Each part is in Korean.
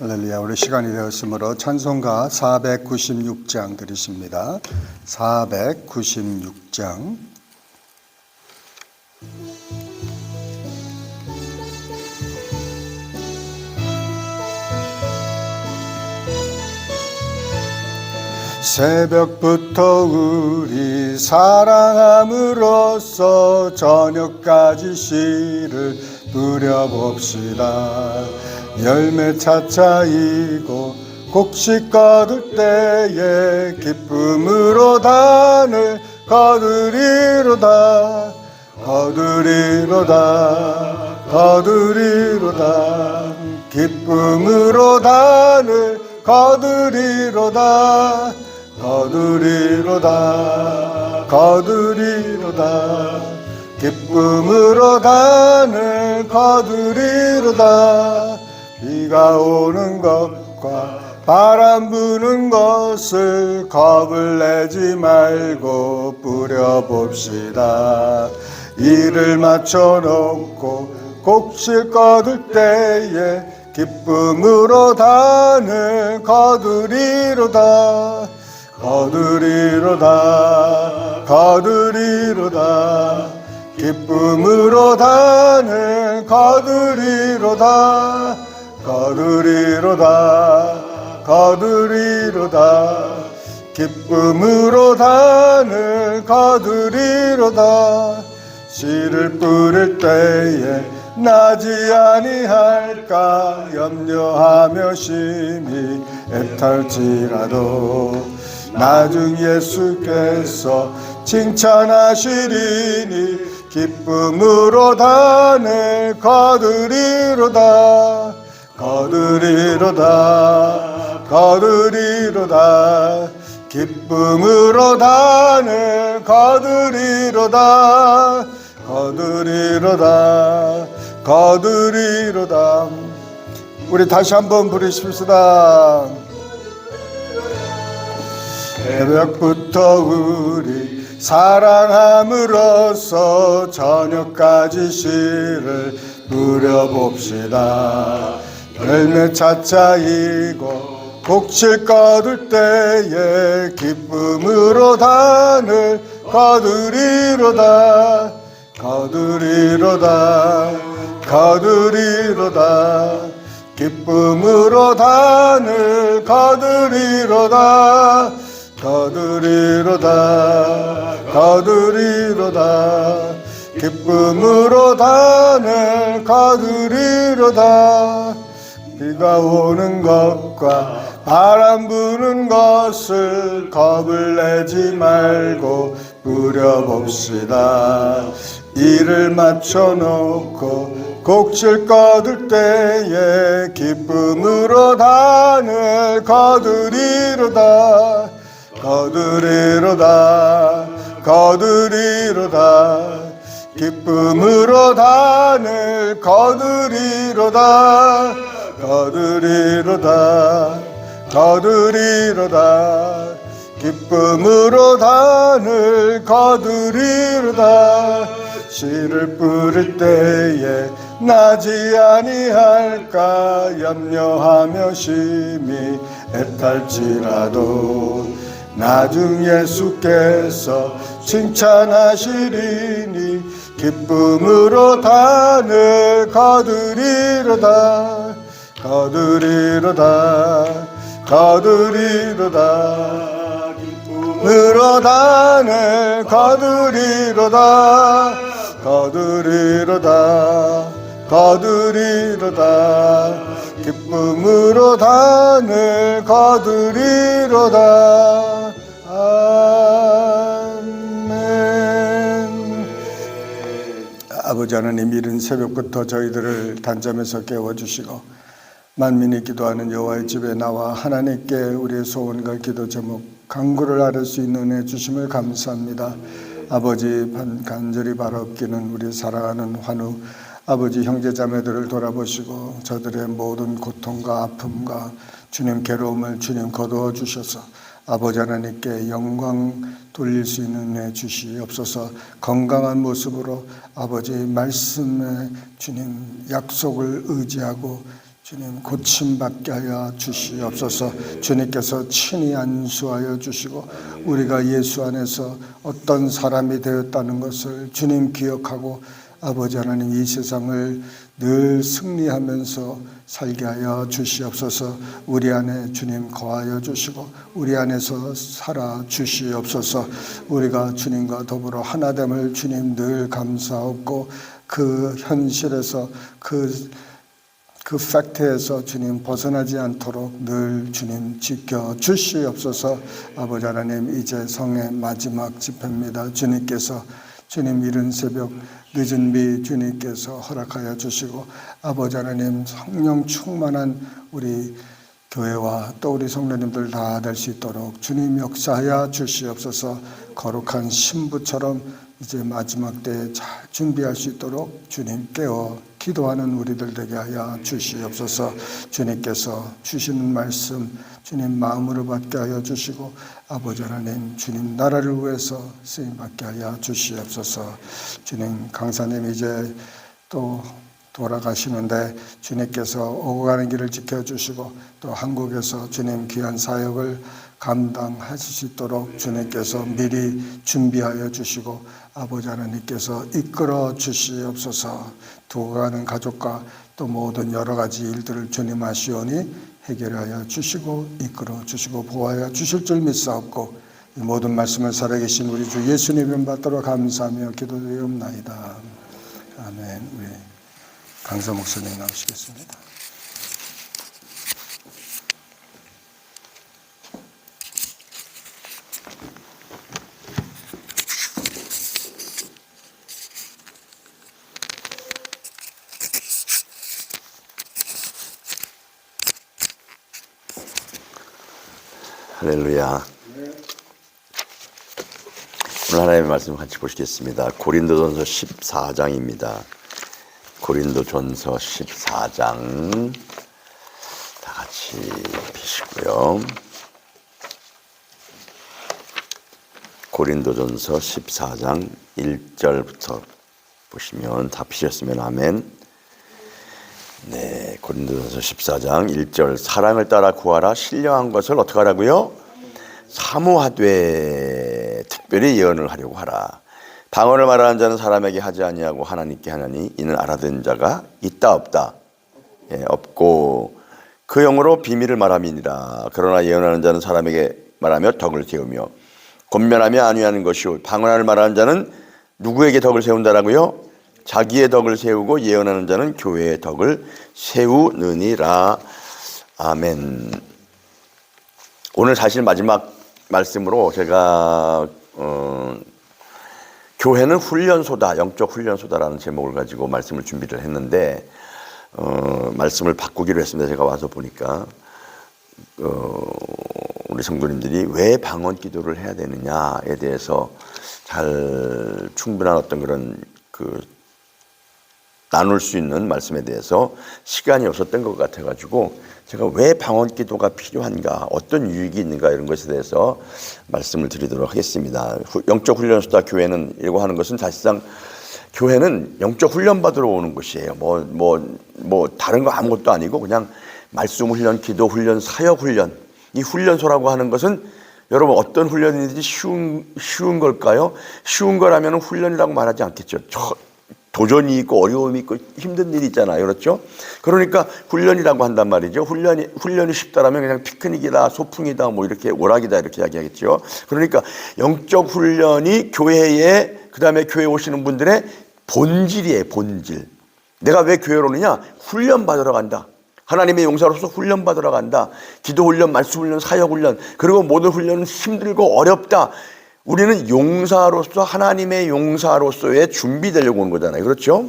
할렐루야. 우리 시간이 되었으므로 찬송가 496장 들으십니다. 496장. 새벽부터 우리 사랑함으로써 저녁까지 씨를 뿌려봅시다. 열매 차차이고 곡식 거둘 때에 기쁨으로 단을 거두리로다. 거두리로다. 거두리로다. 기쁨으로 단을 거두리로다. 거두리로다. 거두리로다. 기쁨으로 단을 거두리로다. 비가 오는 것과 바람 부는 것을 겁을 내지 말고 뿌려봅시다. 이를 맞춰놓고 곡식 거둘 때에 기쁨으로 단을 거두리로다. 거두리로다. 거두리로다. 기쁨으로 단을 거두리로다. 거두리로다. 거두리로다. 기쁨으로 단을 거두리로다. 씨를 뿌릴 때에 나지 아니할까 염려하며 심히 애탈지라도 나중 예수께서 칭찬하시리니 기쁨으로 단을 거두리로다. 거두리로다. 거두리로다. 기쁨으로 단을 거두리로다. 거두리로다. 거두리로다. 우리 다시 한번 부르십시다. 새벽부터 우리 사랑함으로써 저녁까지 씨를 뿌려봅시다. 열매 차차이고 곡식 거둘 때에 기쁨으로 단을 거두리로다. 거두리로다. 거두리로다. 기쁨으로 단을 거두리로다. 거두리로다. 거두리로다. 기쁨으로 단을 거두리로다. 비가 오는 것과 바람 부는 것을 겁을 내지 말고 뿌려봅시다. 이를 맞춰놓고 곡식 거둘 때에 기쁨으로 단을 거두리로다. 거두리로다. 거두리로다. 기쁨으로 단을 거두리로다. 거두리로다. 거두리로다. 기쁨으로 단을 거두리로다. 씨를 뿌릴 때에 나지 아니할까 염려하며 심히 애탈지라도 나중 예수께서 칭찬하시리니 기쁨으로 단을 거두리로다. 거두리로다. 거두리로다. 기쁨으로 단을 거두리로다. 거두리로다. 거두리로다. 기쁨으로 단을 거두리로다. 아멘. 아버지 하나님, 이른 새벽부터 저희들을 단잠에서 깨워주시고 만민이 기도하는 여호와의 집에 나와 하나님께 우리의 소원과 기도 제목 간구를 아뢰 수 있는 은혜 주심을 감사합니다. 아버지, 간절히 바라옵기는 우리 사랑하는 환우 아버지 형제자매들을 돌아보시고 저들의 모든 고통과 아픔과 주님 괴로움을 주님 거두어 주셔서 아버지 하나님께 영광 돌릴 수 있는 은혜 주시옵소서. 건강한 모습으로 아버지 말씀에 주님 약속을 의지하고 주님 고침받게 하여 주시옵소서. 주님께서 친히 안수하여 주시고 우리가 예수 안에서 어떤 사람이 되었다는 것을 주님 기억하고 아버지 하나님 이 세상을 늘 승리하면서 살게 하여 주시옵소서. 우리 안에 주님 거하여 주시고 우리 안에서 살아 주시옵소서. 우리가 주님과 더불어 하나됨을 주님 늘 감사하고 그 현실에서 그 팩트에서 주님 벗어나지 않도록 늘 주님 지켜 주시옵소서. 아버지 하나님 이제 성의 마지막 집회입니다. 주님께서 주님 이른 새벽 늦은 비 주님께서 허락하여 주시고 아버지 하나님 성령 충만한 우리 교회와 또 우리 성도님들 다 될 수 있도록 주님 역사하여 주시옵소서. 거룩한 신부처럼 이제 마지막 때에 잘 준비할 수 있도록 주님 깨워 기도하는 우리들 되게 하여 주시옵소서. 주님께서 주시는 말씀 주님 마음으로 받게 하여 주시고 아버지 하나님 주님 나라를 위해서 쓰임받게 하여 주시옵소서. 주님 강사님 이제 또 돌아가시는데 주님께서 오고 가는 길을 지켜주시고 또 한국에서 주님 귀한 사역을 감당하실 수 있도록 주님께서 미리 준비하여 주시고 아버지 하나님께서 이끌어 주시옵소서. 두고 가는 가족과 또 모든 여러 가지 일들을 주님 아시오니 해결하여 주시고 이끌어 주시고 보호하여 주실 줄 믿사옵고 이 모든 말씀을 살아계신 우리 주 예수님 이름 받도록 감사하며 기도드리옵나이다. 아멘. 우리 강사 목사님 나오시겠습니다. 할렐루야. 오늘 하나님의 말씀 같이 보시겠습니다. 고린도전서 14장입니다. 고린도전서 14장 다 같이 펴시고요. 고린도전서 14장 1절부터 보시면 다 펴셨으면 아멘. 네, 고린도전서 14장 1절 사랑을 따라 구하라. 신령한 것을 어떻게 하라고요? 사모하되 특별히 예언을 하려고 하라. 방언을 말하는 자는 사람에게 하지 아니하고 하나님께 하나니 이는 알아듣는 자가 있다 없다. 없고 그 영으로 비밀을 말함이니라. 그러나 예언하는 자는 사람에게 말하며 덕을 세우며 권면하며 안위하는 것이요 방언을 말하는 자는 누구에게 덕을 세운다라고요? 자기의 덕을 세우고 예언하는 자는 교회의 덕을 세우느니라. 아멘. 오늘 사실 마지막 말씀으로 제가 교회는 훈련소다, 영적 훈련소다라는 제목을 가지고 말씀을 준비를 했는데 말씀을 바꾸기로 했습니다. 제가 와서 보니까 우리 성도님들이 왜 방언 기도를 해야 되느냐에 대해서 잘 충분한 어떤 그런 나눌 수 있는 말씀에 대해서 시간이 없었던 것 같아가지고 제가 왜 방언 기도가 필요한가, 어떤 유익이 있는가 이런 것에 대해서 말씀을 드리도록 하겠습니다. 영적 훈련소다 교회는 이라고 하는 것은 사실상 교회는 영적 훈련 받으러 오는 곳이에요. 다른 거 아무것도 아니고 그냥 말씀 훈련, 기도 훈련, 사역 훈련. 이 훈련소라고 하는 것은 여러분 어떤 훈련인지 쉬운 걸까요? 쉬운 거라면 훈련이라고 말하지 않겠죠. 도전이 있고 어려움이 있고 힘든 일이 있잖아요. 그렇죠? 그러니까 훈련이라고 한단 말이죠. 훈련이 쉽다라면 그냥 피크닉이다, 소풍이다, 이렇게 오락이다 이렇게 이야기하겠죠. 그러니까 영적 훈련이 교회에 그다음에 교회 오시는 분들의 본질이에요. 본질. 내가 왜 교회로 오느냐? 훈련 받으러 간다. 하나님의 용사로서 훈련 받으러 간다. 기도 훈련, 말씀 훈련, 사역 훈련. 그리고 모든 훈련은 힘들고 어렵다. 우리는 용사로서 하나님의 용사로서의 준비되려고 오는 거잖아요. 그렇죠?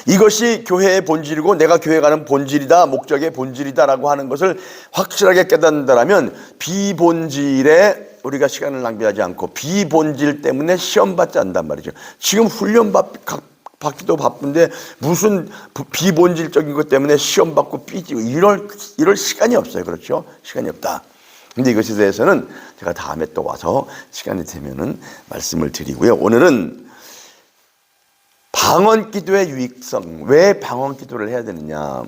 이것이 교회의 본질이고 내가 교회 가는 본질이다, 목적의 본질이다라고 하는 것을 확실하게 깨닫는다면 비본질에 우리가 시간을 낭비하지 않고 비본질 때문에 시험 받지 않는단 말이죠. 지금 훈련 받기도 바쁜데 무슨 비본질적인 것 때문에 시험 받고 삐지고 이럴 시간이 없어요. 그렇죠? 시간이 없다. 근데 이것에 대해서는 제가 다음에 또 와서 시간이 되면은 말씀을 드리고요. 오늘은 방언 기도의 유익성, 왜 방언 기도를 해야 되느냐.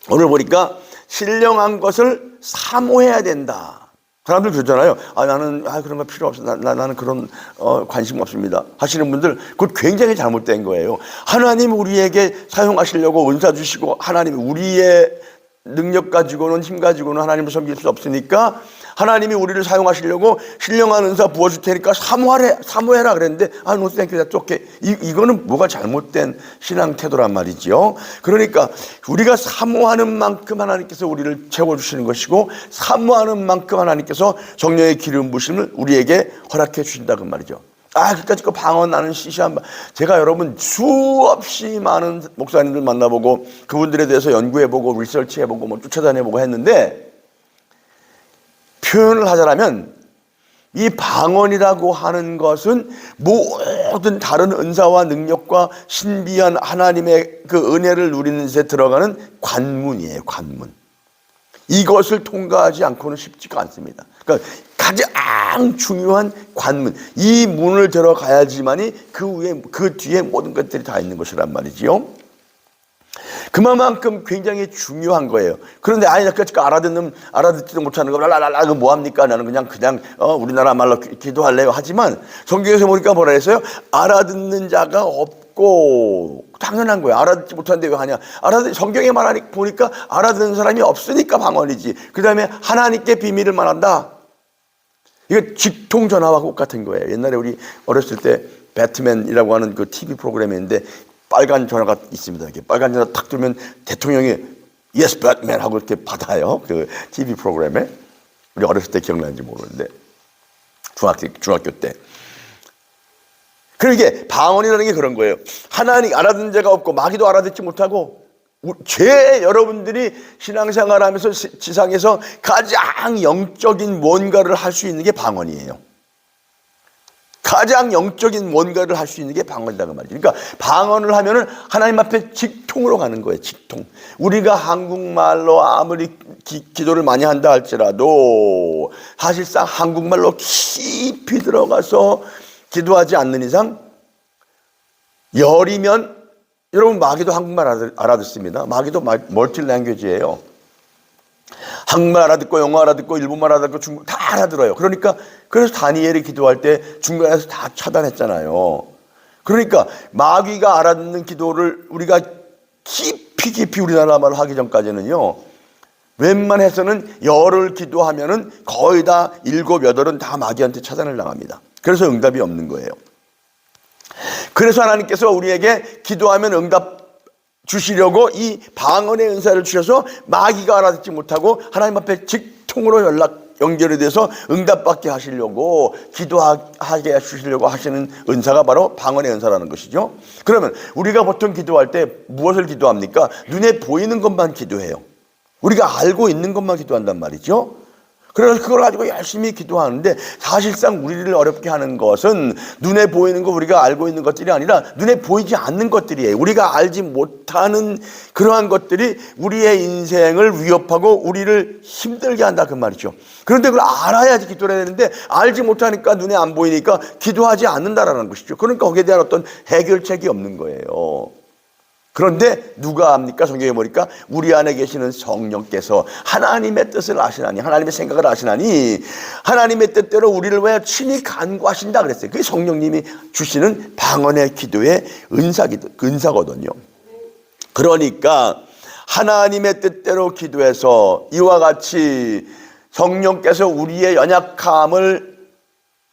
오늘 보니까 신령한 것을 사모해야 된다. 사람들 그러잖아요. 나는 그런 거 필요 없어. 나는 그런 관심 없습니다. 하시는 분들 그것 굉장히 잘못된 거예요. 하나님 우리에게 사용하시려고 은사 주시고 하나님 우리의 능력 가지고는 힘 가지고는 하나님을 섬길 수 없으니까 하나님이 우리를 사용하시려고 신령한 은사 부어줄 테니까 사모해라 그랬는데 no thank you, that's okay. 이거는 뭐가 잘못된 신앙 태도란 말이죠. 그러니까 우리가 사모하는 만큼 하나님께서 우리를 채워주시는 것이고 사모하는 만큼 하나님께서 성령의 기름 부심을 우리에게 허락해 주신다는 말이죠. 그까짓 거 방언하는 시시한 제가 여러분 수없이 많은 목사님들 만나보고 그분들에 대해서 연구해보고 리서치해보고 뭐 쫓아다녀보고 했는데 표현을 하자면 이 방언이라고 하는 것은 모든 다른 은사와 능력과 신비한 하나님의 그 은혜를 누리는 데 들어가는 관문이에요. 관문. 이것을 통과하지 않고는 쉽지가 않습니다. 그러니까 가장 중요한 관문, 이 문을 들어가야지만이 그 뒤에 모든 것들이 다 있는 것이란 말이지요. 그만큼 굉장히 중요한 거예요. 그런데 알아듣지도 못하는 거 랄랄랄라 뭐합니까? 나는 그냥 우리나라 말로 기도할래요 하지만 성경에서 보니까 뭐라 했어요? 알아듣는 자가 없고 당연한 거예요. 알아듣지 못하는데 왜 하냐? 성경에 말하니 보니까 알아듣는 사람이 없으니까 방언이지. 그 다음에 하나님께 비밀을 말한다. 이거 직통 전화와 똑같은 거예요. 옛날에 우리 어렸을 때 배트맨이라고 하는 그 TV 프로그램인데 빨간 전화가 있습니다. 이렇게 빨간 전화 탁 들면 대통령이 Yes, Batman 하고 이렇게 받아요. 그 TV 프로그램에. 우리 어렸을 때 기억나는지 모르는데 중학교 때. 그러니까 방언이라는 게 그런 거예요. 하나님 알아듣는 자가 없고 마귀도 알아듣지 못하고 여러분들이 신앙생활하면서 지상에서 가장 영적인 뭔가를 할 수 있는 게 방언이에요. 가장 영적인 뭔가를 할 수 있는 게 방언이라는 말이죠. 그러니까 방언을 하면은 하나님 앞에 직통으로 가는 거예요. 직통. 우리가 한국말로 아무리 기도를 많이 한다 할지라도 사실상 한국말로 깊이 들어가서 기도하지 않는 이상 열이면 여러분 마귀도 한국말 알아듣습니다. 마귀도 멀티 랭귀지예요. 한국말 알아듣고 영어 알아듣고 일본말 알아듣고 중국 다 알아들어요. 그래서 다니엘이 기도할 때 중간에서 다 차단했잖아요. 그러니까 마귀가 알아듣는 기도를 우리가 깊이 우리나라 말로 하기 전까지는요. 웬만해서는 열을 기도하면은 거의 다 7, 8은 다 마귀한테 차단을 당합니다. 그래서 응답이 없는 거예요. 그래서 하나님께서 우리에게 기도하면 응답 주시려고 이 방언의 은사를 주셔서 마귀가 알아듣지 못하고 하나님 앞에 직통으로 연결이 돼서 응답받게 하시려고 기도하게 해주시려고 하시는 은사가 바로 방언의 은사라는 것이죠. 그러면 우리가 보통 기도할 때 무엇을 기도합니까? 눈에 보이는 것만 기도해요. 우리가 알고 있는 것만 기도한단 말이죠. 그래서 그걸 가지고 열심히 기도하는데 사실상 우리를 어렵게 하는 것은 눈에 보이는 거 우리가 알고 있는 것들이 아니라 눈에 보이지 않는 것들이에요. 우리가 알지 못하는 그러한 것들이 우리의 인생을 위협하고 우리를 힘들게 한다 그 말이죠. 그런데 그걸 알아야지 기도를 해야 되는데 알지 못하니까 눈에 안 보이니까 기도하지 않는다라는 것이죠. 그러니까 거기에 대한 어떤 해결책이 없는 거예요. 그런데 누가 압니까? 성경에 보니까 우리 안에 계시는 성령께서 하나님의 뜻을 아시나니 하나님의 생각을 아시나니 하나님의 뜻대로 우리를 왜 친히 간구하신다 그랬어요. 그게 성령님이 주시는 방언의 기도의 은사거든요. 그러니까 하나님의 뜻대로 기도해서 이와 같이 성령께서 우리의 연약함을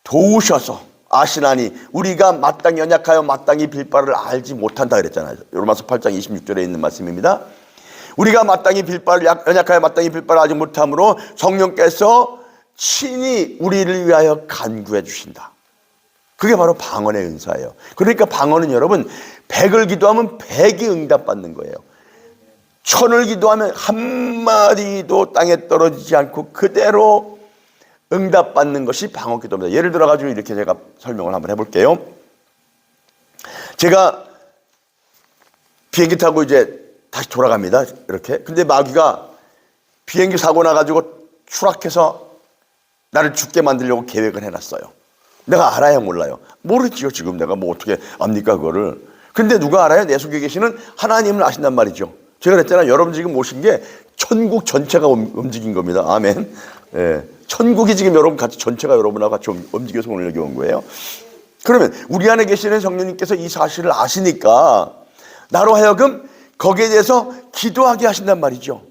도우셔서 아시나니 우리가 마땅히 연약하여 마땅히 빌 바를 알지 못한다 그랬잖아요. 로마서 8장 26절에 있는 말씀입니다. 우리가 마땅히 빌 바를 연약하여 마땅히 빌 바를 알지 못함으로 성령께서 친히 우리를 위하여 간구해 주신다. 그게 바로 방언의 은사예요. 그러니까 방언은 여러분 100을 기도하면 100이 응답받는 거예요. 1000을 기도하면 한마디도 땅에 떨어지지 않고 그대로 응답받는 것이 방언 기도입니다. 예를 들어가지고 이렇게 제가 설명을 한번 해볼게요. 제가 비행기 타고 이제 다시 돌아갑니다. 이렇게. 근데 마귀가 비행기 사고 나가지고 추락해서 나를 죽게 만들려고 계획을 해놨어요. 내가 알아요, 몰라요? 모르지요, 지금 내가 뭐 어떻게 압니까, 그거를. 근데 누가 알아요? 내 속에 계시는 하나님을 아신단 말이죠. 제가 그랬잖아요. 여러분 지금 오신 게 천국 전체가 움직인 겁니다. 아멘. 예. 천국이 지금 여러분 같이 전체가 여러분하고 같이 움직여서 오늘 여기 온 거예요. 그러면 우리 안에 계시는 성령님께서 이 사실을 아시니까 나로 하여금 거기에 대해서 기도하게 하신단 말이죠.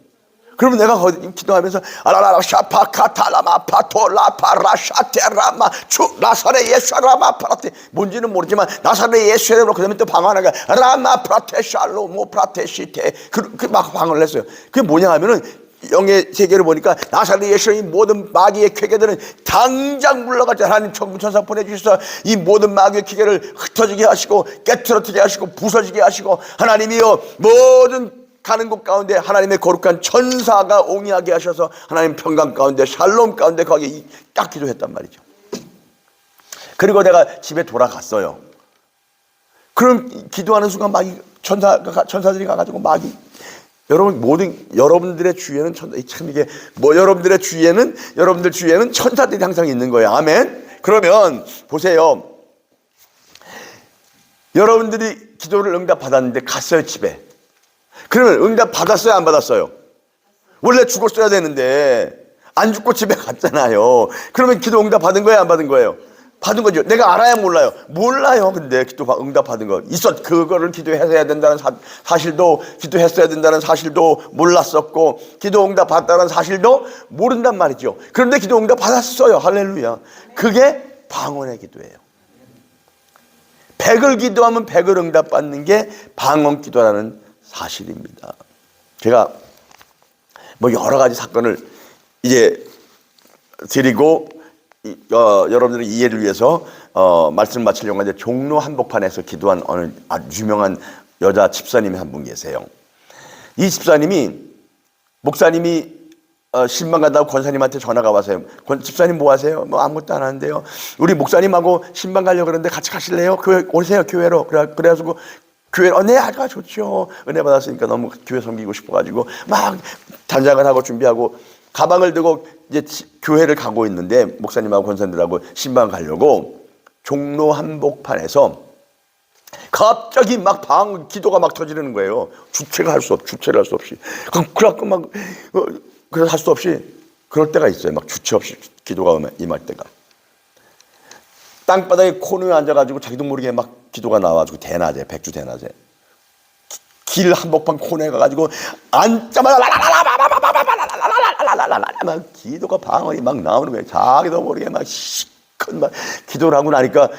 그러면 내가 거기 기도하면서 아라라라 샤파카타라마 파토라파라 샤테라마 주 나사렛 예수라마 프라테 뭔지는 모르지만 나사렛 예수라고 그다음에 또 방언하가 라마 프라테 샬로모 프라테 시테 그 막 방언을 했어요. 그게 뭐냐 하면은 영의 세계를 보니까 나사렛 예수의 모든 마귀의 쾌계들은 당장 물러가자. 하나님 천사 보내주셔서 이 모든 마귀의 쾌계를 흩어지게 하시고 깨트러지게 하시고 부서지게 하시고 하나님이여 모든 가는 곳 가운데 하나님의 거룩한 천사가 옹이하게 하셔서 하나님 평강 가운데 샬롬 가운데 거기 딱 기도했단 말이죠. 그리고 내가 집에 돌아갔어요. 그럼 기도하는 순간 마귀 천사들이 가가지고 마귀 여러분 모든 여러분들의 주위에는 참 이게 뭐 여러분들 주위에는 천사들이 항상 있는 거예요. 아멘. 그러면 보세요. 여러분들이 기도를 응답 받았는데 갔어요 집에. 그러면 응답 받았어요 안 받았어요? 원래 죽었어야 되는데 안 죽고 집에 갔잖아요. 그러면 기도 응답 받은 거예요 안 받은 거예요? 받은 거죠. 내가 알아야 몰라요? 몰라요. 근데 기도 응답 받은 거 그거를 기도했어야 된다는 사실도 기도했어야 된다는 사실도 몰랐었고 기도 응답 받았다는 사실도 모른단 말이죠. 그런데 기도 응답 받았어요. 할렐루야. 그게 방언의 기도예요. 100을 기도하면 100을 응답 받는 게 방언 기도라는 사실입니다. 제가 뭐 여러 가지 사건을 이제 드리고 여러분들의 이해를 위해서 말씀 마치려고 하는데 종로 한복판에서 기도한 어느 아주 유명한 여자 집사님이 한 분 계세요. 이 집사님이 목사님이 신방 간다고 권사님한테 전화가 와서요. 집사님 뭐 하세요? 뭐 아무것도 안 하는데요. 우리 목사님하고 신방 가려고 그러는데 같이 가실래요? 교회 오세요 교회로. 그래가지고 교회 네 아가 좋죠. 은혜 받았으니까 너무 교회 섬기고 싶어가지고 막 단장을 하고 준비하고 가방을 들고 이제 교회를 가고 있는데 목사님하고 권사님들하고 신방 가려고 종로 한복판에서 갑자기 막 기도가 막 터지는 거예요. 주체를 할 수 없이. 그래갖고 막 그래서 할 수 없이 그럴 때가 있어요. 막 주체 없이 기도가 임할 때가. 땅바닥에 코너에 앉아가지고 자기도 모르게 막 기도가 나와가지고 대낮에 백주 대낮에 길 한복판 코너에 가가지고 앉자마자 막 기도가 방언이 막 나오는 거예요. 자기도 모르게 막 시큰 막 기도를 하고 나니까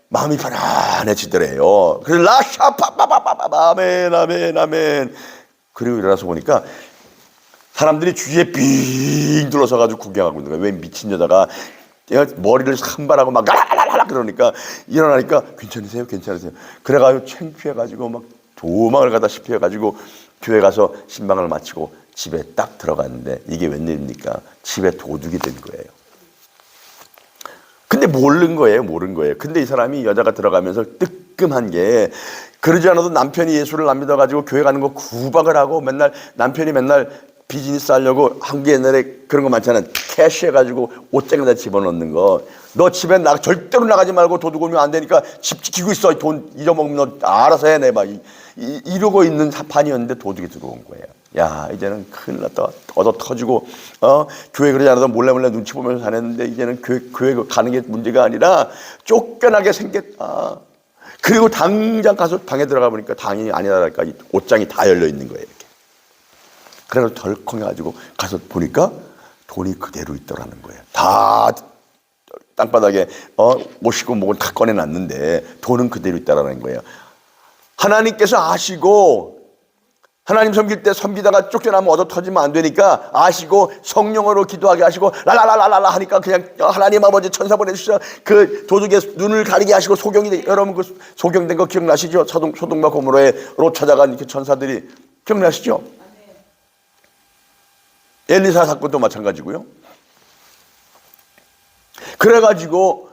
마음이 편안해지더래요. 그래서 라샤파파파파파 아멘 아멘 아멘. 그리고 일어나서 보니까 사람들이 주위에 빙 둘러서가지고 구경하고 있는 거예요. 왜 미친 여자가 머리를 산발하고 막 라라라라 그러니까 일어나니까 괜찮으세요? 그래가지고 창피해가지고 막 도망을 가다시피 해가지고 교회 가서 신방을 마치고 집에 딱 들어갔는데 이게 웬일입니까? 집에 도둑이 된 거예요. 근데 모른 거예요. 근데 이 사람이 여자가 들어가면서 뜨끔한 게 그러지 않아도 남편이 예수를 안 믿어가지고 교회 가는 거 구박을 하고 남편이 맨날 비즈니스 하려고 한국 옛날에 그런 거 많잖아요. 캐시해가지고 옷장에다 집어넣는 거. 너 집에 절대로 나가지 말고 도둑 오면 안 되니까 집 지키고 있어. 돈 잃어먹으면 너 알아서 해내봐. 이러고 있는 판이었는데 도둑이 들어온 거예요. 야 이제는 큰일 났다. 얻어 터지고 교회 그러지 않아도 몰래 눈치 보면서 다녔는데 이제는 교회 가는 게 문제가 아니라 쫓겨나게 생겼다. 그리고 당장 가서 방에 들어가 보니까 당연히 아니라니까 옷장이 다 열려 있는 거예요. 그래서 덜컹해가지고 가서 보니까 돈이 그대로 있더라는 거예요. 다 땅바닥에 옷이고 뭐고 다 꺼내놨는데 돈은 그대로 있다라는 거예요. 하나님께서 아시고 하나님 섬길 때 섬기다가 쫓겨나면 얻어 터지면 안 되니까 아시고 성령으로 기도하게 하시고 라라라라라 하니까 그냥 하나님 아버지 천사 보내주셔서 그 도둑의 눈을 가리게 하시고 여러분 그 소경된 거 기억나시죠? 소돔과 고모라로 찾아간 그 천사들이 기억나시죠? 엘리사 사건도 마찬가지고요. 그래가지고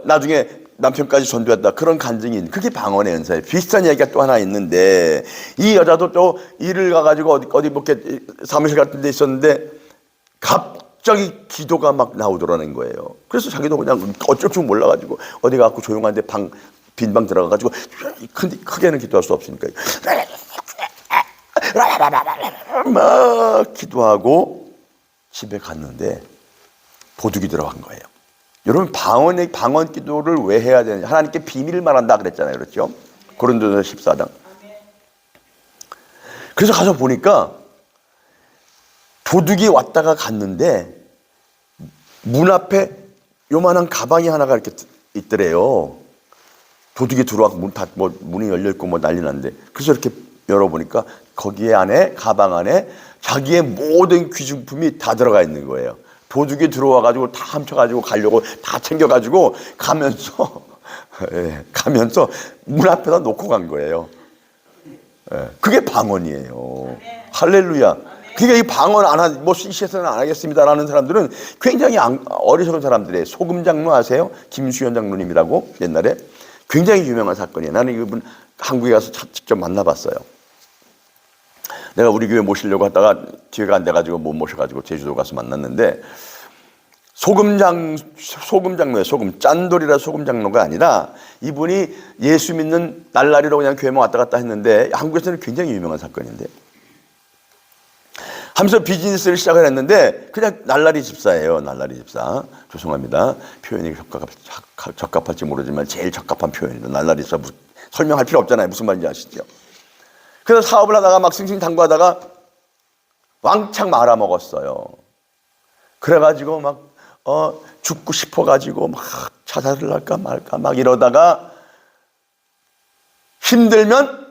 나중에 남편까지 전도했다. 그런 간증이 그게 방언의 은사예요. 비슷한 이야기가 또 하나 있는데 이 여자도 또 일을 가가지고 어디 뭐 사무실 같은 데 있었는데 갑자기 기도가 막 나오더라는 거예요. 그래서 자기도 그냥 어쩔 줄 몰라가지고 어디 가고 조용한데 빈방 들어가가지고 크게는 기도할 수 없으니까 막 기도하고 집에 갔는데 도둑이 들어간 거예요. 여러분 방언 기도를 왜 해야 되는지 하나님께 비밀을 말한다 그랬잖아요. 그렇죠? 고린도전서 14장. 그래서 가서 보니까 도둑이 왔다가 갔는데 문 앞에 요만한 가방이 하나가 이렇게 있더래요. 도둑이 들어와서 문이 열려있고 난리 났는데 그래서 이렇게 열어보니까 거기에 안에 가방 안에 자기의 모든 귀중품이 다 들어가 있는 거예요. 도둑이 들어와가지고 다 훔쳐가지고 가려고 다 챙겨가지고 가면서 문 앞에다 놓고 간 거예요. 그게 방언이에요. 할렐루야. 그러니까 이 방언 이 시에서는 안 하겠습니다라는 사람들은 굉장히 어리석은 사람들이에요. 소금 장로 아세요? 김수현 장로님이라고 옛날에 굉장히 유명한 사건이에요. 나는 이분 한국에 가서 직접 만나봤어요. 내가 우리 교회 모시려고 하다가 기회가 안 돼가지고 못 모셔가지고 제주도 가서 만났는데 소금 장로예요. 짠돌이라 소금 장로가 아니라 이분이 예수 믿는 날라리로 그냥 교회만 왔다 갔다 했는데 한국에서는 굉장히 유명한 사건인데 하면서 비즈니스를 시작을 했는데 그냥 날라리 집사예요. 날라리 집사. 죄송합니다. 표현이 적합할지 모르지만 제일 적합한 표현입니다. 날라리 집사 설명할 필요 없잖아요. 무슨 말인지 아시죠? 그래서 사업을 하다가 막 승승장구하다가 왕창 말아먹었어요. 그래가지고 막 죽고 싶어가지고 막 자살을 할까 말까 막 이러다가 힘들면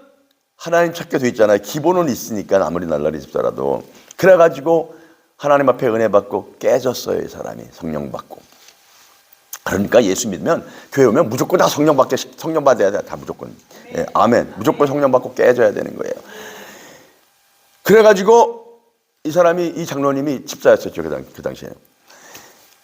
하나님 찾게 돼 있잖아요. 기본은 있으니까 아무리 날라리 집사라도. 그래가지고 하나님 앞에 은혜 받고 깨졌어요. 이 사람이 성령 받고. 그러니까 예수 믿으면 교회 오면 무조건 다 성령 받아야 돼. 다 무조건. 예, 아멘. 무조건 성령 받고 깨져야 되는 거예요. 그래가지고 이 장로님이 집사였었죠. 그 당시에.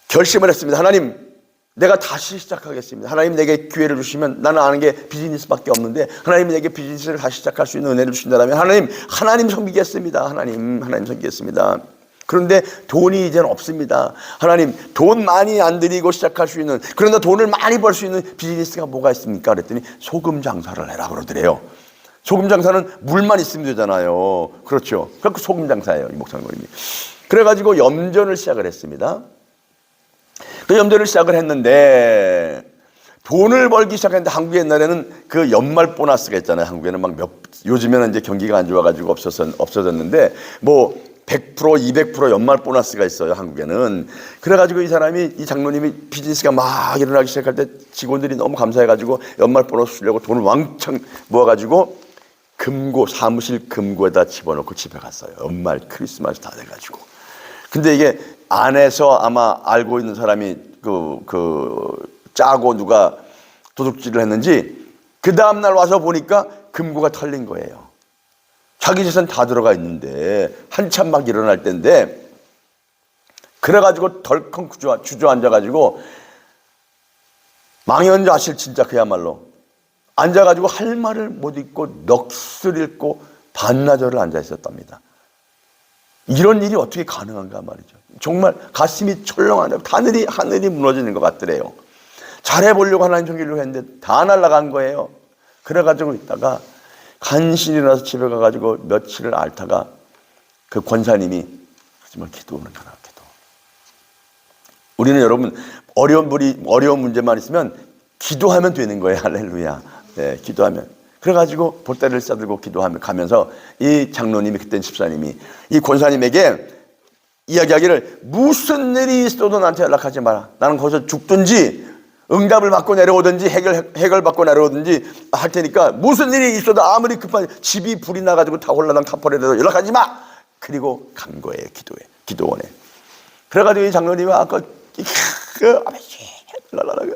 결심을 했습니다. 하나님, 내가 다시 시작하겠습니다. 하나님 내게 기회를 주시면 나는 아는 게 비즈니스밖에 없는데 하나님 내게 비즈니스를 다시 시작할 수 있는 은혜를 주신다면 하나님 섬기겠습니다. 하나님 섬기겠습니다. 그런데 돈이 이제는 없습니다. 하나님 돈 많이 안 들이고 시작할 수 있는 그런데 돈을 많이 벌 수 있는 비즈니스가 뭐가 있습니까? 그랬더니 소금 장사를 해라 그러더래요. 소금 장사는 물만 있으면 되잖아요. 그렇죠. 그래서 소금 장사예요. 이 목사님이. 그래가지고 염전을 시작을 했습니다. 그 염전을 시작을 했는데 돈을 벌기 시작했는데 한국 옛날에는 그 연말 보너스가 있잖아요. 한국에는 요즘에는 이제 경기가 안 좋아가지고 없어졌는데 100%, 200% 연말 보너스가 있어요. 한국에는. 그래가지고 이 장로님이 비즈니스가 막 일어나기 시작할 때 직원들이 너무 감사해가지고 연말 보너스 주려고 돈을 왕창 모아가지고 사무실 금고에다 집어넣고 집에 갔어요. 연말 크리스마스 다 돼가지고. 근데 이게 안에서 아마 알고 있는 사람이 짜고 누가 도둑질을 했는지 그 다음날 와서 보니까 금고가 털린 거예요. 자기 재산 다 들어가 있는데 한참 막 일어날 때인데 그래가지고 덜컹 주저앉아가지고 망연자실 진짜 그야말로 앉아가지고 할 말을 못 읽고 넋을 읽고 반나절을 앉아 있었답니다. 이런 일이 어떻게 가능한가 말이죠. 정말 가슴이 철렁하네요. 하늘이 무너지는 것 같더래요. 잘해보려고 하나님 섬기려고 했는데 다 날아간 거예요. 그래가지고 있다가 간신히 일어나서 집에 가가지고 며칠을 앓다가 그 권사님이 하지만 기도는 가라 기도. 우리는 여러분 어려운 문제만 있으면 기도하면 되는 거예요. 할렐루야. 네, 기도하면. 그래가지고 볼때를 싸들고 기도하며 가면서 이 장로님이 그때 집사님이 이 권사님에게 이야기하기를 무슨 일이 있어도 나한테 연락하지 마라. 나는 거기서 죽든지 응답을 받고 내려오든지 해결 받고 내려오든지 할 테니까 무슨 일이 있어도 아무리 급한 집이 불이 나가지고 다 홀라당 타버려도 연락하지 마. 그리고 간 거예요. 기도원에. 그래가지고 이 장로님이 아까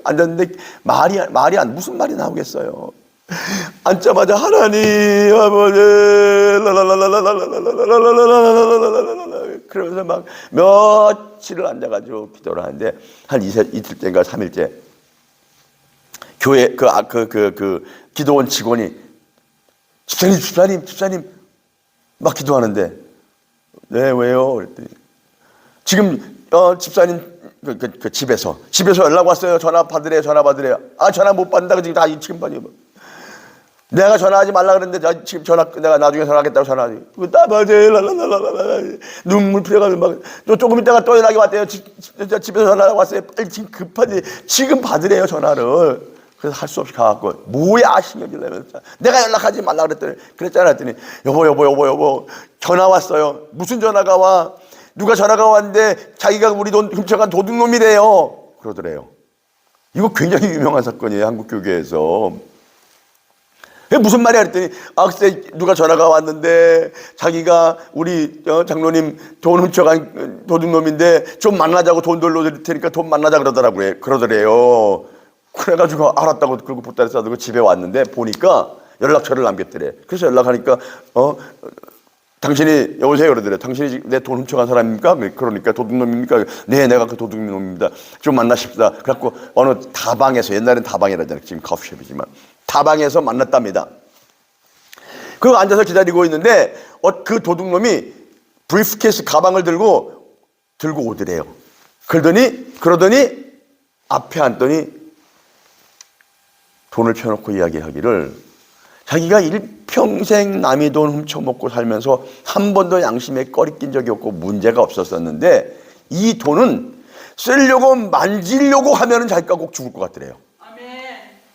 앉았는데 무슨 말이 나오겠어요. 앉자마자 하나님 아버지 그러면서 막 며칠을 앉아가지고 기도를 하는데 한 이틀째인가 3일째 교회 그 기도원 직원이 집사님 막 기도하는데 네 왜요? 그랬더니 지금 집사님 그 집에서 연락 왔어요. 전화 받으래요. 전화 못 받는다. 지금 받니? 내가 전화하지 말라 그랬는데 나 지금 내가 나중에 전화하겠다고 전화하지. 나 맞아요. 눈물 풀려가지고 막 조금 있다가 또 연락이 왔대요. 집에서 전화가 왔어요. 빨리 지금 급하지. 지금 받으래요 전화를. 그래서 할 수 없이 가갖고 뭐야 신경질 내면서 내가 연락하지 말라 그랬잖아 했더니 여보 전화 왔어요. 무슨 전화가 와? 누가 전화가 왔는데 자기가 우리 돈 훔쳐간 도둑놈이래요. 그러더래요. 이거 굉장히 유명한 사건이에요. 한국 교계에서. 무슨 말이야 그랬더니 글쎄 누가 전화가 왔는데 자기가 우리 장로님 돈 훔쳐간 도둑놈인데 좀 만나자고 돈 돌려드릴 테니까 돈 만나자 그러더래요. 그래가지고 알았다고 그러고 보따리 싸들고 집에 왔는데 보니까 연락처를 남겼더래. 그래서 연락하니까 당신이 여보세요 그러더래. 당신이 내 돈 훔쳐간 사람입니까? 그러니까 도둑놈입니까? 네, 내가 그 도둑놈입니다. 좀 만나십시다. 그래갖고 어느 다방에서, 옛날엔 다방이라잖아요. 지금 커피숍이지만 다방에서 만났답니다. 그리고 앉아서 기다리고 있는데 그 도둑놈이 브리프케이스 가방을 들고 오더래요. 그러더니 앞에 앉더니 돈을 펴놓고 이야기하기를 자기가 일평생 남의 돈 훔쳐먹고 살면서 한 번도 양심에 꺼리낀 적이 없고 문제가 없었었는데 이 돈은 쓰려고 만지려고 하면은 자기가 꼭 죽을 것 같더래요.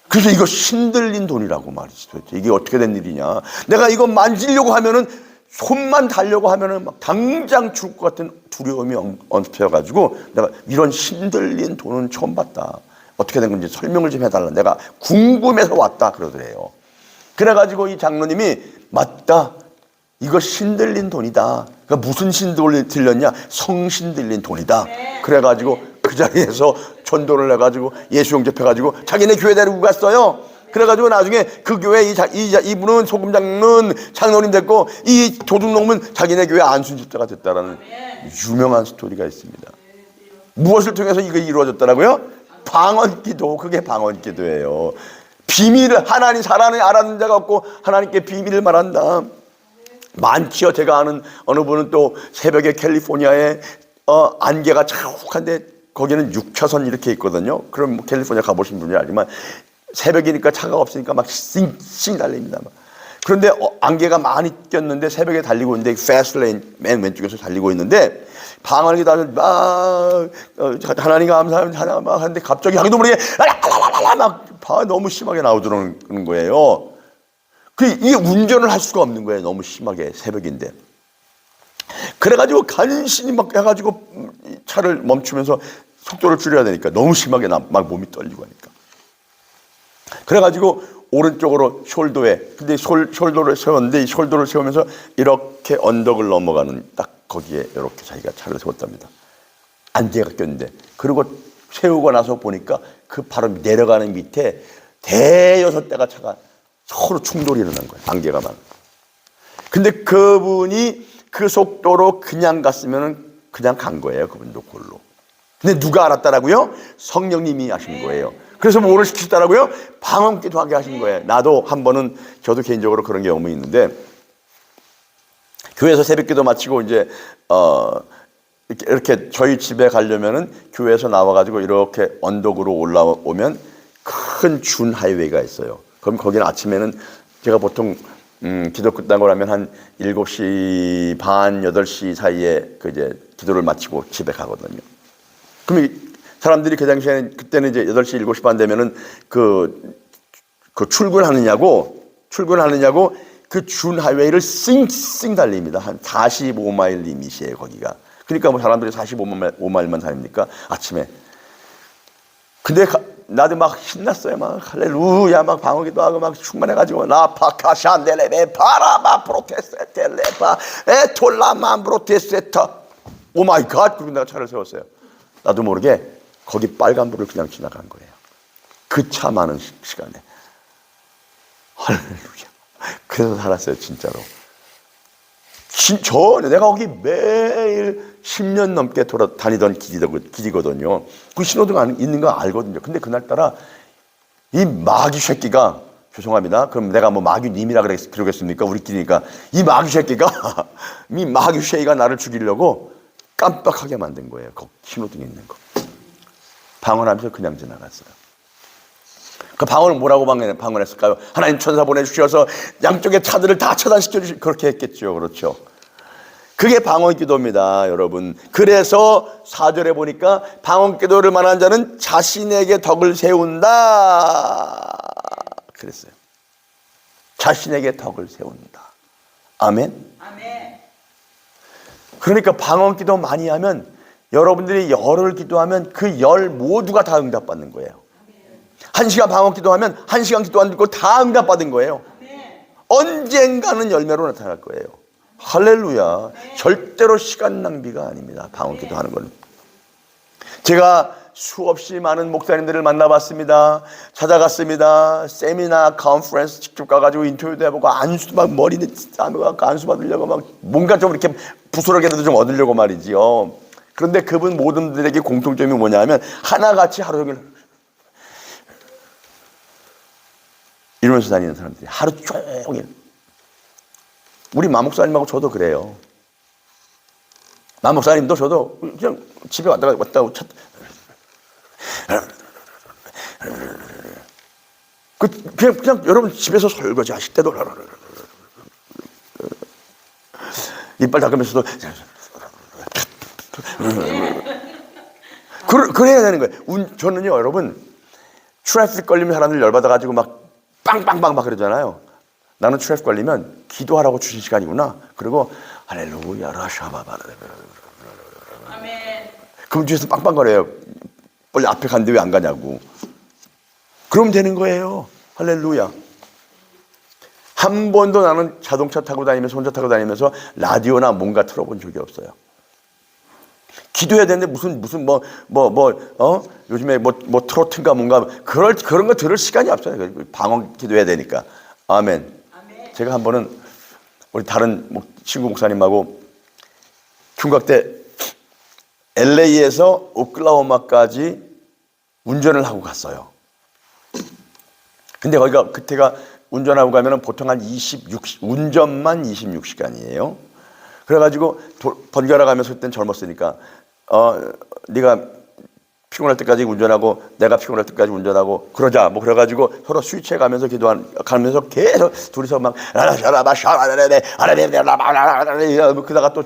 그래서 이거 신들린 돈이라고 말이지. 이게 어떻게 된 일이냐. 내가 이거 만지려고 하면은 손만 달려고 하면은 막 당장 죽을 것 같은 두려움이 얹혀가지고 내가 이런 신들린 돈은 처음 봤다. 어떻게 된 건지 설명을 좀 해달라. 내가 궁금해서 왔다 그러더래요. 그래가지고 이 장로님이 맞다. 이거 신들린 돈이다. 그러니까 무슨 신들 들렸냐? 성신 들린 돈이다. 그래가지고 그 자리에서 전도를 해가지고 예수 영접해가지고 자기네 교회 데리고 갔어요. 그래가지고 나중에 그 교회 이분은 소금 장로는 장로님 됐고 이 도둑놈은 자기네 교회 안순집사가 됐다라는 유명한 스토리가 있습니다. 무엇을 통해서 이거 이루어졌더라고요? 방언기도. 그게 방언기도예요. 비밀을 하나님 사랑을 알았는 자가 없고 하나님께 비밀을 말한다. 많지요. 제가 아는 어느 분은 또 새벽에 캘리포니아에 안개가 자욱한데 거기는 6차선 이렇게 있거든요. 그럼 뭐 캘리포니아 가보신 분이 알지만 새벽이니까 차가 없으니까 막 싱싱 달립니다. 그런데 안개가 많이 꼈는데 새벽에 달리고 있는데 패스트레인 맨 왼쪽에서 달리고 있는데 방언이 다들 막 하나님 감사합니다 막 하는데 갑자기 자기도 모르게 막 너무 심하게 나오더라는 거예요. 이게 운전을 할 수가 없는 거예요. 너무 심하게 새벽인데. 그래가지고 간신히 막 해가지고 차를 멈추면서 속도를 줄여야 되니까 너무 심하게 막 몸이 떨리고 하니까. 그래가지고 오른쪽으로 숄더에 근데 숄더를 세웠는데 이 숄더를 세우면서 이렇게 언덕을 넘어가는 딱 거기에 이렇게 자기가 차를 세웠답니다. 안개가 꼈는데 그리고 세우고 나서 보니까 그 바로 내려가는 밑에 대여섯 대가 차가 서로 충돌이 일어난 거예요. 안개가 막. 근데 그분이 그 속도로 그냥 갔으면 그냥 간 거예요. 그분도 골로. 근데 누가 알았다라고요? 성령님이 하신 거예요. 그래서 뭐를 시키셨다라고요? 방언기도 하게 하신 거예요. 나도 한 번은 저도 개인적으로 그런 경험이 있는데 교회에서 새벽기도 마치고 이제 이렇게 저희 집에 가려면은 교회에서 나와가지고 이렇게 언덕으로 올라오면 큰 준 하이웨이가 있어요. 그럼 거기는 아침에는 제가 보통 기도 끝나고 나면 한 7시 반, 8시 사이에 그 이제 기도를 마치고 집에 가거든요. 그럼 사람들이 그 당시에는 그때는 이제 8시, 7시 반 되면은 그 출근하느냐고 그 준 하이웨이를 싱싱 달립니다. 한 45마일 리밋이에요, 거기가. 그러니까 뭐 사람들이 45마일만 다닙니까? 아침에. 근데 나도 막 신났어요. 막 할렐루야 막 방언기도 하고 막 충만해가지고 나파카샨델레베 파라마 프로테스텔레파 에톨라만 프로테스타 오 마이 갓. 그리고 내가 차를 세웠어요. 나도 모르게 거기 빨간불을 그냥 지나간 거예요. 그 차 많은 시간에. 할렐루야. 그래서 살았어요, 진짜로. 내가 거기 매일 10년 넘게 다니던 길이거든요. 그 신호등 있는 거 알거든요. 근데 그날따라 이 마귀 새끼가, 죄송합니다. 그럼 내가 뭐 마귀님이라 그러겠습니까? 우리끼리니까. 이 마귀 새끼가 나를 죽이려고 깜빡하게 만든 거예요. 그 신호등에 있는 거. 방언하면서 그냥 지나갔어요. 그 방언을 뭐라고 방언했을까요? 하나님 천사 보내주셔서 양쪽의 차들을 다 차단시켜 주시 그렇게 했겠죠. 그렇죠. 그게 방언 기도입니다, 여러분. 그래서 4절에 보니까 방언 기도를 말하는 자는 자신에게 덕을 세운다 그랬어요. 자신에게 덕을 세운다. 아멘. 아멘. 그러니까 방언 기도 많이 하면 여러분들이 열을 기도하면 그 열 모두가 다 응답받는 거예요. 1시간 방언 기도하면 1시간 기도 안 듣고 다 응답받은 거예요. 언젠가는 열매로 나타날 거예요. 할렐루야. 절대로 시간 낭비가 아닙니다. 방언 기도하는 건. 제가 수없이 많은 목사님들을 만나봤습니다. 찾아갔습니다. 세미나, 컨퍼런스 직접 가가지고 인터뷰도 해보고 안수 막 머리는 싸매갖고 안수 받으려고 막 뭔가 좀 이렇게 부스러기라도 좀 얻으려고 말이지요. 그런데 그분 모든 분들에게 공통점이 뭐냐면 하나같이 하루 종일 이러면서 다니는 사람들이 하루 종일. 우리 마목사님하고 저도 그래요. 마목사님도 저도 그냥 집에 왔다 그냥 여러분 집에서 설거지 하실 때도 이빨 닦으면서도 그래야 되는 거예요. 저는요, 여러분 트래픽 걸리면 사람들 열받아가지고 막 빵빵빵 막 그러잖아요. 나는 트래픽 걸리면 기도하라고 주신 시간이구나. 그리고 할렐루야 라샤바바. 아멘. 그럼 뒤에서 빵빵거려요. 빨리 앞에 갔는데 왜 안 가냐고. 그러면 되는 거예요. 할렐루야. 한 번도 나는 자동차 타고 다니면서 혼자 타고 다니면서 라디오나 뭔가 틀어본 적이 없어요. 기도해야 되는데 무슨 요즘에 뭐 트로트인가 뭔가 그런 거 들을 시간이 없어요. 방언 기도해야 되니까. 아멘. 아멘. 제가 한 번은 우리 다른 친구 목사님하고 흉각 때 LA에서 오클라호마까지 운전을 하고 갔어요. 근데 거기가 그때가 운전하고 가면은 보통 한 운전만 26시간이에요. 그래가지고 번갈아 가면서 그때는 젊었으니까 네가 피곤할 때까지 운전하고 내가 피곤할 때까지 운전하고 그러자 뭐 그래가지고 서로 스위치해 가면서 가면서 계속 둘이서 막 그러다가 또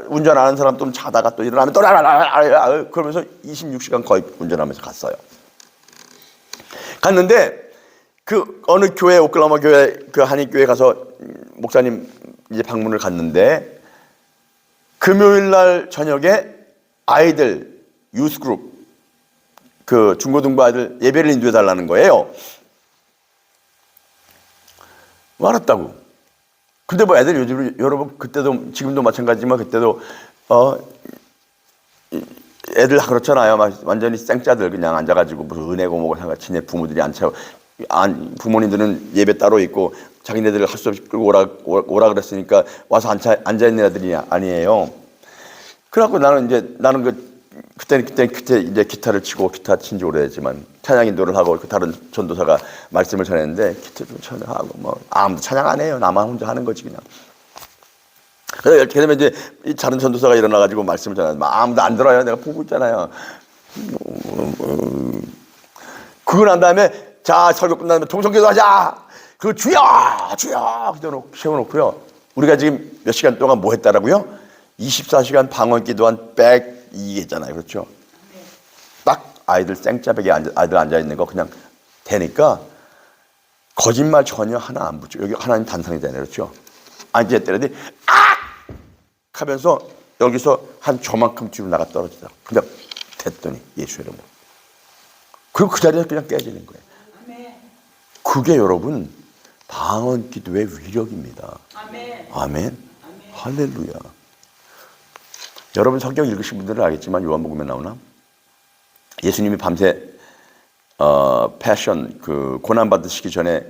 운전하는 사람 좀 자다가 또 일어나면 또 그러면서 26시간 거의 운전하면서 갔어요. 갔는데 그 어느 교회 오클라호마 교회 그 한인 교회 가서 목사님 이제 방문을 갔는데 금요일 날 저녁에 아이들 유스 그룹 그 중고등부 아이들 예배를 인도해 달라는 거예요. 알았다고. 근데 뭐 애들 요즘 여러분 그때도 지금도 마찬가지지만 그때도 애들 그렇잖아요. 막 완전히 생짜들 그냥 앉아가지고 무슨 은혜 고목을 상같이 부모들이 안 차고 부모님들은 예배 따로 있고 자기네들 할 수 없이 끌고 오라 그랬으니까 와서 앉아 있는 애들이 아니에요. 그래갖고 나는 그때 이제 기타를 치고 기타 친 지 오래됐지만 찬양 인도를 하고 그 다른 전도사가 말씀을 전했는데 기타 좀 찬양하고 뭐 아무도 찬양 안 해요. 나만 혼자 하는 거지 그냥. 그래서 이렇게 되면 이제 이 다른 전도사가 일어나가지고 말씀을 전하는데 아무도 안 들어요. 내가 보고 있잖아요. 그거 난 다음에 자 설교 끝나면 동성기도 하자. 그 주여 세워놓고요. 우리가 지금 몇 시간 동안 뭐 했다라고요? 24시간 방언 기도한 102 했잖아요. 그렇죠? 딱 아이들 생짜백에 아이들 앉아있는 거 그냥 되니까 거짓말 전혀 하나 안 붙죠. 여기 하나님 단상이잖아요. 그렇죠? 앉아있더라도 하면서 여기서 한 저만큼 뒤로 나가 떨어지다. 그냥 됐더니 예수의 이름으로. 그리고 그 자리에서 그냥 깨지는 거예요. 그게 여러분 방언 기도의 위력입니다. 아멘. 아멘. 할렐루야. 여러분 성경 읽으신 분들은 알겠지만 요한복음에 나오나? 예수님이 밤새 패션 그 고난 받으시기 전에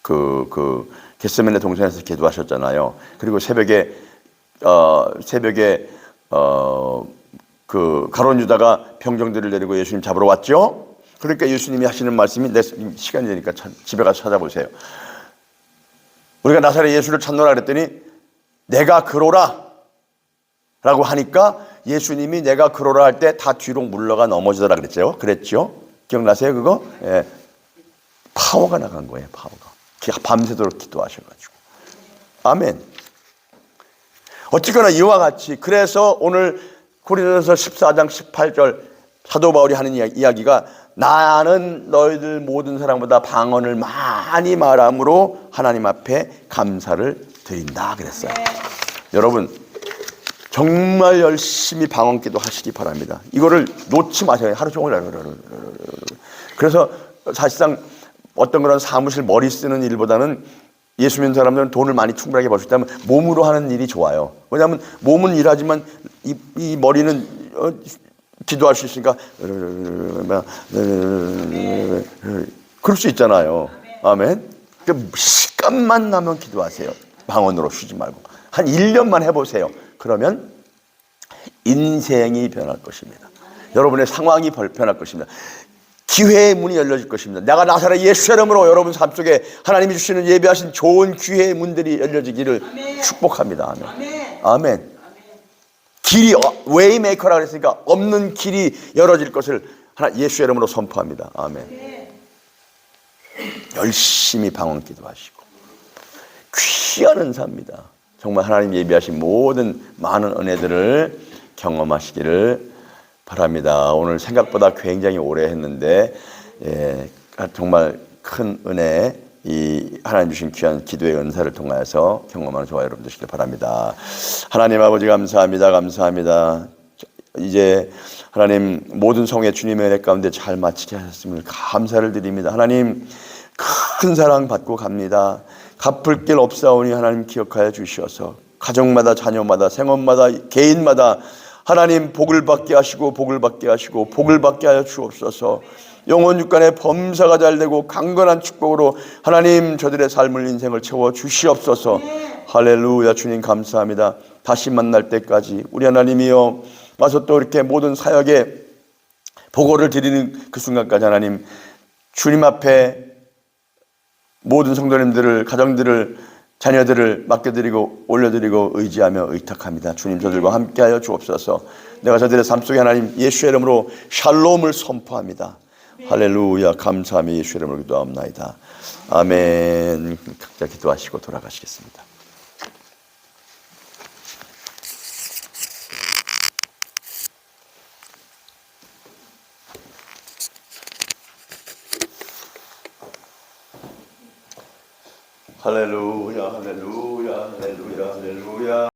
그 겟세마네 동산에서 기도하셨잖아요. 그리고 새벽에 그 가룟 유다가 병정들을 데리고 예수님 잡으러 왔죠. 그러니까 예수님이 하시는 말씀이 내 시간이 되니까 집에 가서 찾아보세요. 우리가 나사렛 예수를 찾노라 그랬더니 내가 그로라 라고 하니까 예수님이 내가 그러라 할 때 다 뒤로 물러가 넘어지더라 그랬죠. 그랬죠. 기억나세요 그거? 예. 파워가 나간 거예요. 파워가. 밤새도록 기도하셔가지고. 아멘. 어쨌거나 이와 같이 그래서 오늘 고린도전서 14장 18절 사도 바울이 하는 이야기가 나는 너희들 모든 사람보다 방언을 많이 말함으로 하나님 앞에 감사를 드린다 그랬어요. 여러분 정말 열심히 방언기도 하시기 바랍니다. 이거를 놓지 마세요. 하루 종일. 그래서 사실상 어떤 그런 사무실 머리 쓰는 일보다는 예수 믿는 사람들은 돈을 많이 충분하게 벌 수 있다면 몸으로 하는 일이 좋아요. 왜냐하면 몸은 일하지만 이 머리는 기도할 수 있으니까 그럴 수 있잖아요. 아멘. 그러니까 시간만 나면 기도하세요. 방언으로 쉬지 말고 한 1년만 해보세요. 그러면 인생이 변할 것입니다. 여러분의 상황이 변할 것입니다. 기회의 문이 열려질 것입니다. 내가 나사렛 예수 이름으로 여러분 삶 속에 하나님이 주시는 예비하신 좋은 기회의 문들이 열려지기를 아멘. 축복합니다. 아멘. 아멘. 아멘. 길이 웨이메이커라 그랬으니까 없는 길이 열어질 것을 예수 이름으로 선포합니다. 아멘. 열심히 방언 기도하시고 귀한 은사입니다. 정말 하나님 예비하신 모든 많은 은혜들을 경험하시기를 바랍니다. 오늘 생각보다 굉장히 오래 했는데 정말 큰 은혜 이 하나님 주신 귀한 기도의 은사를 통하여서 경험하는 저와 여러분 되시길 바랍니다. 하나님 아버지 감사합니다. 이제 하나님 모든 성의 주님의 은혜 가운데 잘 마치게 하셨음을 감사를 드립니다. 하나님 큰 사랑 받고 갑니다. 갚을 길 없사오니 하나님 기억하여 주시어서 가정마다 자녀마다 생업마다 개인마다 하나님 복을 받게 하시고 복을 받게 하시고 복을 받게 하여 주옵소서. 영혼 육간의 범사가 잘되고 강건한 축복으로 하나님 저들의 삶을 인생을 채워 주시옵소서. 할렐루야. 주님 감사합니다. 다시 만날 때까지 우리 하나님이여 와서 또 이렇게 모든 사역에 보고를 드리는 그 순간까지 하나님 주님 앞에 모든 성도님들을 가정들을 자녀들을 맡겨드리고 올려드리고 의지하며 의탁합니다. 주님 저들과 함께하여 주옵소서. 내가 저들의 삶 속에 하나님 예수의 이름으로 샬롬을 선포합니다. 할렐루야. 감사하며 예수의 이름으로 기도합나이다. 아멘. 각자 기도하시고 돌아가시겠습니다. 할렐루야. 할렐루야. 할렐루야. 할렐루야.